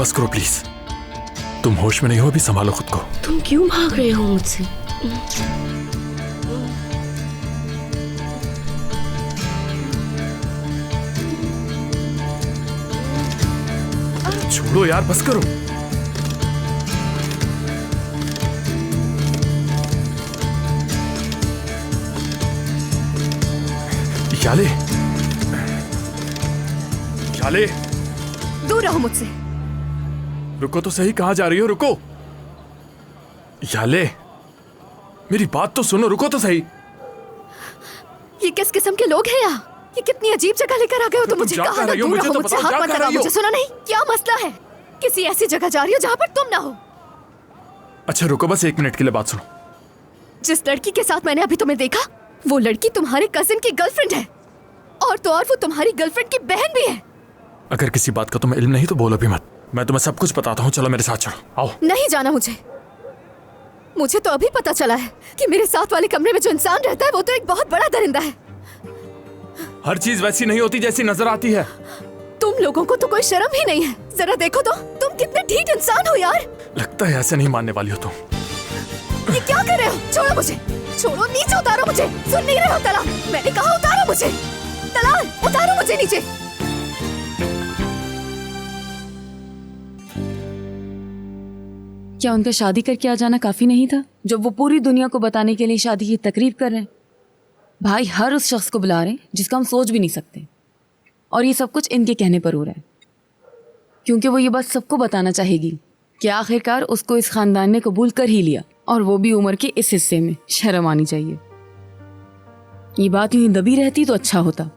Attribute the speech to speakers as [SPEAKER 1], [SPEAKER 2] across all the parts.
[SPEAKER 1] बस करो प्लीज। तुम होश में नहीं हो, अभी संभालो खुद को।
[SPEAKER 2] तुम क्यों भाग रहे हो मुझसे?
[SPEAKER 1] छोड़ो यार, बस करो। याले, याले,
[SPEAKER 2] दूर रहो मुझसे।
[SPEAKER 1] रुको तो सही, कहाँ जा रही हो? रुको याले, मेरी बात तो सुनो, रुको तो सही।
[SPEAKER 2] ये किस किस्म के लोग हैं यहाँ? ये कितनी अजीब जगह लेकर आ गए हो तुम मुझे। कहाँ ना दूर रहो मुझसे, हाथ मत लगाओ मुझे। सुना नहीं? क्या मसला है? किसी ऐसी जगह जा रही हो जहाँ पर तुम ना हो।
[SPEAKER 1] अच्छा रुको, बस 1 मिनट के लिए बात सुनो।
[SPEAKER 2] जिस लड़की के साथ मैंने अभी तुम्हें देखा, वो लड़की तुम्हारे कजिन की गर्लफ्रेंड है, और तो और वो तुम्हारी गर्लफ्रेंड की बहन भी है।
[SPEAKER 1] अगर किसी बात का तुम्हें इल्म नहीं तो बोलो भी मत, मैं तुम्हें सब कुछ बताता हूँ। चलो मेरे साथ चलो, आओ।
[SPEAKER 2] नहीं जाना मुझे। मुझे तो अभी पता चला है कि मेरे साथ वाले कमरे में जो इंसान रहता है वो तो एक बहुत बड़ा दरिंदा है।
[SPEAKER 1] हर चीज वैसी नहीं होती जैसी नजर आती है।
[SPEAKER 2] तुम लोगों को तो कोई शर्म ही नहीं है। जरा देखो तो, तुम कितने ढीठ इंसान हो यार।
[SPEAKER 1] लगता है ऐसे नहीं मानने वाली हो तुम।
[SPEAKER 2] ये क्या कर रहे हो? छोड़ो मुझे, छोड़ो, नीचे उतारो मुझे। सुन नहीं रहे हो तलाल? मैंने कहा उतारो मुझे। तलाल, उतारो मुझे नीचे।
[SPEAKER 3] क्या उनका शादी करके आ जाना काफी नहीं था, जब वो पूरी दुनिया को बताने के लिए शादी की तकरीब कर रहे हैं? भाई हर उस शख्स को बुला रहे हैं जिसका हम सोच भी नहीं सकते, और ये सब कुछ इनके कहने पर हो रहा है, क्योंकि वो ये बात सबको बताना चाहेगी कि आखिरकार उसको इस खानदान ने कबूल कर ही लिया, और वो भी उम्र के इस हिस्से में। शर्म आनी चाहिए। ये बात यूं ही दबी रहती तो अच्छा होता।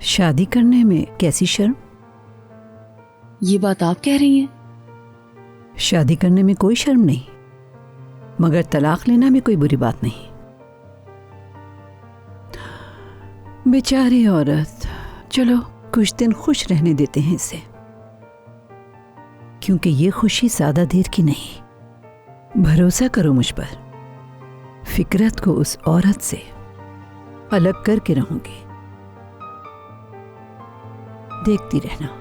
[SPEAKER 4] शादी करने में कैसी शर्म?
[SPEAKER 3] ये बात आप कह रही हैं?
[SPEAKER 4] शादी करने में कोई शर्म नहीं, मगर तलाक लेना में कोई बुरी बात नहीं। बेचारी औरत, चलो कुछ दिन खुश रहने देते हैं इसे, क्योंकि ये खुशी ज्यादा देर की नहीं। भरोसा करो मुझ पर, फिकरत को उस औरत से अलग करके रहूंगी, देखती रहना।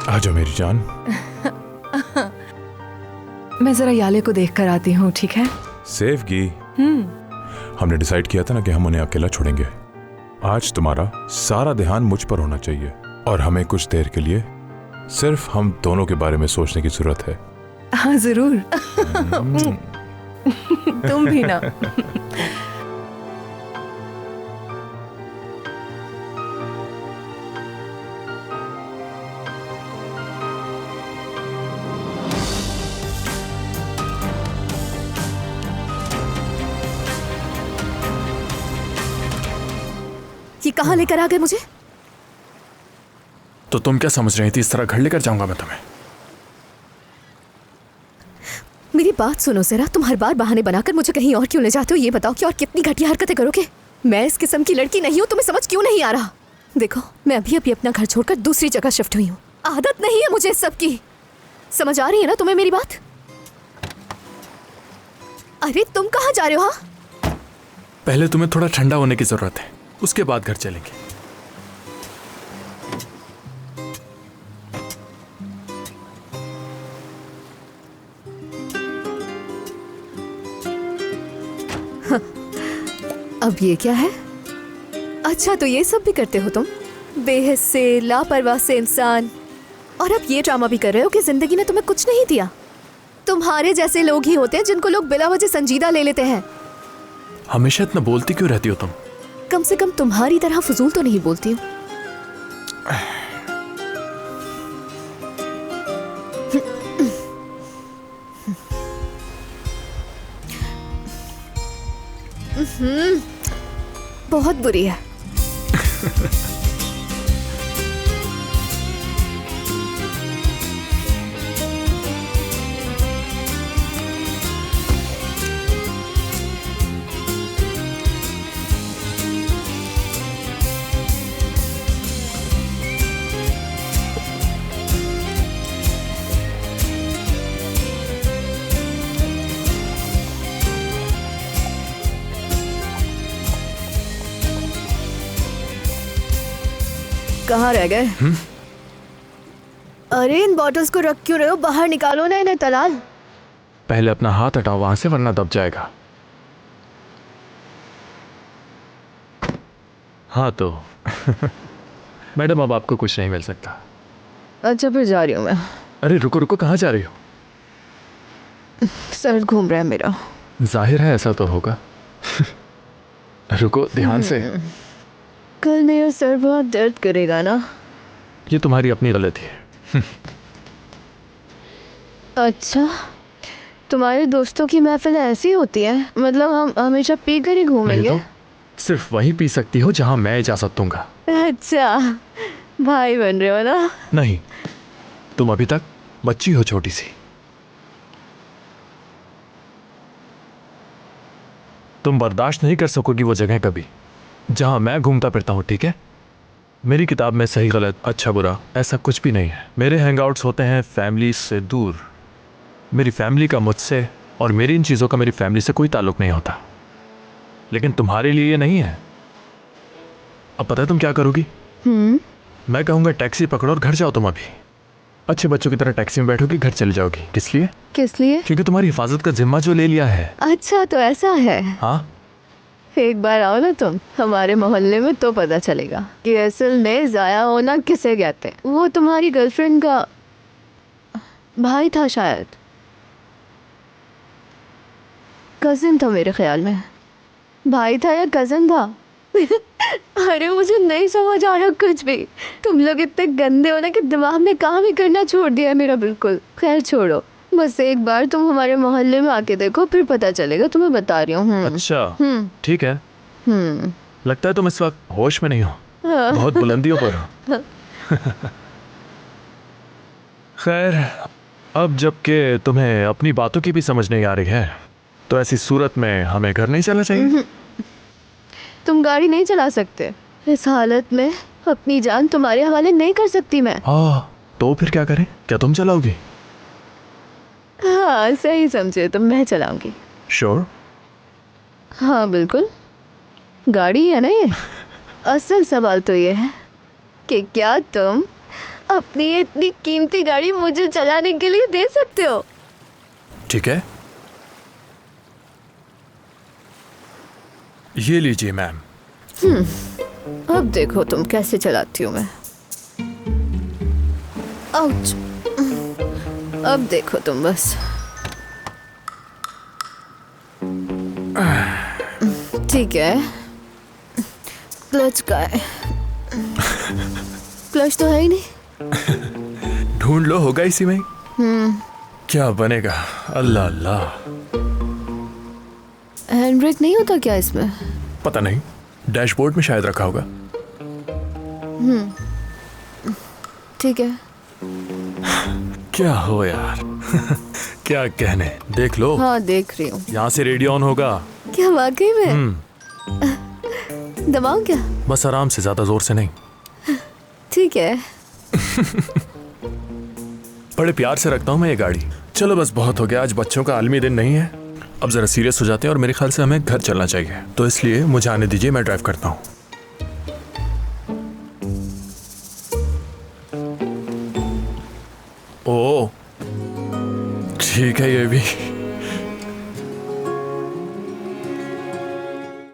[SPEAKER 1] आ जाओ मेरी जान।
[SPEAKER 5] मैं जरा याले को देख कर आती हूँ, ठीक है?
[SPEAKER 6] सेफ की हमने डिसाइड किया था ना कि हम उन्हें अकेला छोड़ेंगे। आज तुम्हारा सारा ध्यान मुझ पर होना चाहिए, और हमें कुछ देर के लिए सिर्फ हम दोनों के बारे में सोचने की जरूरत है।
[SPEAKER 5] हाँ जरूर। तुम भी ना।
[SPEAKER 2] ये कहाँ लेकर आ गए मुझे?
[SPEAKER 1] तो तुम क्या समझ रही थी इस तरह घर लेकर जाऊंगा मैं तुम्हें?
[SPEAKER 2] मेरी बात सुनो जरा, तुम हर बार बहाने बनाकर मुझे कहीं और क्यों ले जाते हो? ये बताओ कि और कितनी घटिया हरकतें करोगे? मैं इस किस्म की लड़की नहीं हूँ, तुम्हें समझ क्यों नहीं आ रहा? देखो, मैं अभी अभी अपना घर छोड़कर दूसरी जगह शिफ्ट हुई हूँ। आदत नहीं है मुझे सब की। समझ आ रही है ना तुम्हें मेरी बात? अरे तुम कहाँ जा रहे हो? हाँ,
[SPEAKER 1] पहले तुम्हें थोड़ा ठंडा होने की जरूरत है, उसके बाद घर चलेंगे।
[SPEAKER 2] अब ये क्या है? अच्छा, तो ये सब भी करते हो तुम? बेहिस्से, लापरवाह से इंसान। और अब ये ड्रामा भी कर रहे हो कि जिंदगी ने तुम्हें कुछ नहीं दिया। तुम्हारे जैसे लोग ही होते हैं जिनको लोग बिला वजह संजीदा ले लेते हैं।
[SPEAKER 1] हमेशा इतना बोलती क्यों रहती हो तुम?
[SPEAKER 2] कम से कम तुम्हारी तरह फजूल तो नहीं बोलती हूँ। बहुत बुरी है। कहाँ रह गए? अरे इन बॉटल्स को रख क्यों रहे हो? बाहर निकालो ना इन्हें तलाल।
[SPEAKER 1] पहले अपना हाथ हटाओ वहां से, वरना दब जाएगा। हाँ तो मैडम, अब आपको कुछ नहीं मिल सकता।
[SPEAKER 2] अच्छा फिर जा रही हूँ मैं।
[SPEAKER 1] अरे रुको रुको, कहाँ जा रही हो?
[SPEAKER 2] सर घूम रहा है मेरा।
[SPEAKER 1] जाहिर है ऐसा तो होगा। रुको, ध्यान से।
[SPEAKER 2] कल मेरा सर बहुत दर्द करेगा ना?
[SPEAKER 1] ये तुम्हारी अपनी गलती है।
[SPEAKER 2] अच्छा, तुम्हारे दोस्तों की महफिल ऐसी होती है? मतलब हम हमेशा पी कर ही
[SPEAKER 1] नहीं
[SPEAKER 2] घूमेंगे?
[SPEAKER 1] तो सिर्फ वहीं पी सकती हो जहां मैं इजाजत दूंगा।
[SPEAKER 2] अच्छा, भाई बन रहे हो ना?
[SPEAKER 1] नहीं, तुम अभी तक बच्ची हो छोटी सी। तुम बर्दाश्त नहीं कर सकोगी वो जगह कभी जहां मैं घूमता फिरता हूं, ठीक है? मेरी किताब में सही गलत, अच्छा बुरा ऐसा कुछ भी नहीं है। मेरे हैंगआउट्स होते हैं फैमिली से दूर। मेरी फैमिली का मुझसे और मेरी इन चीज़ों का मेरी फैमिली से कोई ताल्लुक नहीं होता। लेकिन तुम्हारे लिए ये नहीं है। अब पता है तुम क्या करोगी? मैं कहूँगा टैक्सी पकड़ो और घर जाओ। तुम अभी अच्छे बच्चों की तरह टैक्सी में बैठोगी, घर चले जाओगी। किस लिए?
[SPEAKER 2] किस लिए?
[SPEAKER 1] क्योंकि तुम्हारी हिफाजत का जिम्मा जो ले लिया है।
[SPEAKER 2] अच्छा तो ऐसा है।
[SPEAKER 1] हाँ,
[SPEAKER 2] एक बार आओ ना तुम हमारे मोहल्ले में तो पता चलेगा कि असल में जाया होना किसे कहते हैं। वो तुम्हारी गर्लफ्रेंड का भाई था शायद, कजिन था मेरे ख्याल में। भाई था या कजिन था? अरे मुझे नहीं समझ आ रहा कुछ भी। तुम लोग इतने गंदे हो ना कि दिमाग में काम ही करना छोड़ दिया है मेरा बिल्कुल। खैर छोड़ो, बस एक बार तुम हमारे मोहल्ले में आके देखो, फिर पता चलेगा। तुम्हें बता रही हूँ।
[SPEAKER 1] अच्छा ठीक है। लगता है तुम इस वक्त होश में नहीं हो, बहुत बुलंदियों पर हो। खैर, अब जबकि तुम्हें अपनी बातों की भी समझ नहीं आ रही है, तो ऐसी सूरत में हमें घर नहीं चलना चाहिए।
[SPEAKER 2] तुम गाड़ी नहीं चला सकते। इस हालत में अपनी जान तुम्हारे हवाले नहीं कर सकती मैं।
[SPEAKER 1] हाँ, तो फिर क्या करें? क्या तुम चलाओगी?
[SPEAKER 2] हाँ सही समझे, तो मैं चलाऊंगी।
[SPEAKER 1] श्योर?
[SPEAKER 2] हाँ बिल्कुल, गाड़ी है ना ये। असल सवाल तो ये है कि क्या तुम अपनी इतनी कीमती गाड़ी मुझे चलाने के लिए दे सकते हो?
[SPEAKER 1] ठीक है, ये लीजिए मैम।
[SPEAKER 2] अब देखो तुम कैसे चलाती हूँ मैं। आउच। अब देखो तुम बस। ठीक है, क्लच का है। क्लच तो है ही नहीं।
[SPEAKER 1] ढूंढ लो, होगा इसी में। क्या बनेगा? अल्लाह अल्लाह।
[SPEAKER 2] हैंड ब्रेक नहीं होता क्या इसमें?
[SPEAKER 1] पता नहीं, डैशबोर्ड में शायद रखा होगा।
[SPEAKER 2] ठीक है।
[SPEAKER 1] क्या हो यार। क्या कहने, देख लो।
[SPEAKER 2] हाँ देख रही हूँ।
[SPEAKER 1] यहाँ से रेडियो ऑन होगा।
[SPEAKER 2] क्या वाकई में? दबाऊं क्या?
[SPEAKER 1] बस आराम से, ज्यादा जोर से नहीं।
[SPEAKER 2] ठीक है।
[SPEAKER 1] बड़े प्यार से रखता हूँ मैं ये गाड़ी। चलो बस बहुत हो गया, आज बच्चों का आलमी दिन नहीं है। अब जरा सीरियस हो जाते हैं और मेरे ख्याल से हमें घर चलना चाहिए। तो इसलिए मुझे आने दीजिए, मैं ड्राइव करता हूँ। ओ ठीक है, ये भी